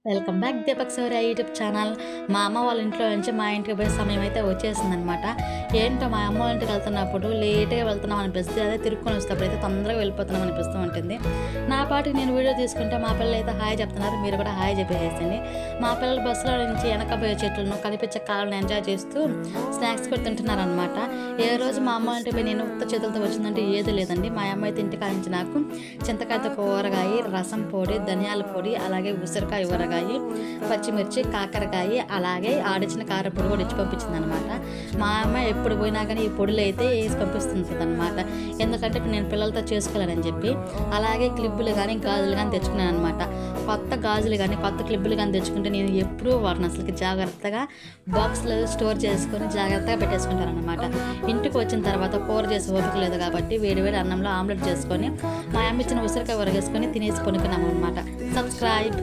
Welcome back Deepak Sourya YouTube channel. మా అమ్మ వాళ్ళ ఇంట్లో నుంచి మా ఇంటికి పోయే సమయం అయితే వచ్చేసిందనమాట. ఏంటో మా అమ్మ వాళ్ళ ఇంటికి వెళ్తున్నప్పుడు లేట్గా వెళ్తున్నాం అనిపిస్తుంది, అదే తిరుక్కొని వస్తేప్పుడు అయితే తొందరగా వెళ్ళిపోతున్నాం అనిపిస్తూ ఉంటుంది. నా పాటికి నేను వీడియో తీసుకుంటే మా పిల్లలు అయితే హాయ్ చెప్తున్నారు, మీరు కూడా హాయ్ చెప్పేసేయండి. మా పిల్లలు బస్సులో నుంచి వెనకపోయే చెట్లను కనిపించే కాళ్ళని ఎంజాయ్ చేస్తూ స్నాక్స్ కూడా తింటున్నారనమాట. ఏ రోజు మా అమ్మ ఇంటికి పోయి నేను ఉత్త చేతులతో వచ్చిందంటే ఏది లేదండి. మా అమ్మ అయితే ఇంటికి నుంచి నాకు చింతకాయతో కూరగాయ, రసం పొడి, ధనియాల పొడి, అలాగే ఉసిరికాయ ఊరగాయ, పచ్చిమిర్చి, కాకరకాయ, అలాగే ఆడిచిన కారపొడి కూడా ఇచ్చి పంపించింది అనమాట. మా అమ్మ ఎప్పుడు పోయినా కానీ ఈ పొడులు అయితే వేసి పంపిస్తుంది అనమాట. ఎందుకంటే ఇప్పుడు నేను పిల్లలతో చేసుకోలేనని చెప్పి. అలాగే క్లిప్పులు కానీ గాజులు కానీ తెచ్చుకున్నాను అనమాట. కొత్త గాజులు కానీ కొత్త క్లిప్పులు కానీ తెచ్చుకుంటే నేను ఎప్పుడూ వాటిని అసలుకి జాగ్రత్తగా బాక్స్లో స్టోర్ చేసుకొని జాగ్రత్తగా పెట్టేసుకుంటాను అనమాట. ఇంటికి వచ్చిన తర్వాత కూర చేసి ఓపిక లేదు కాబట్టి వేడి అన్నంలో ఆమ్లెట్ చేసుకొని మా అమ్మ ఇచ్చిన ఉసిరికాయ వరగేసుకొని తినేసి కొనుక్కున్నాము అనమాట. సబ్స్క్రైబ్.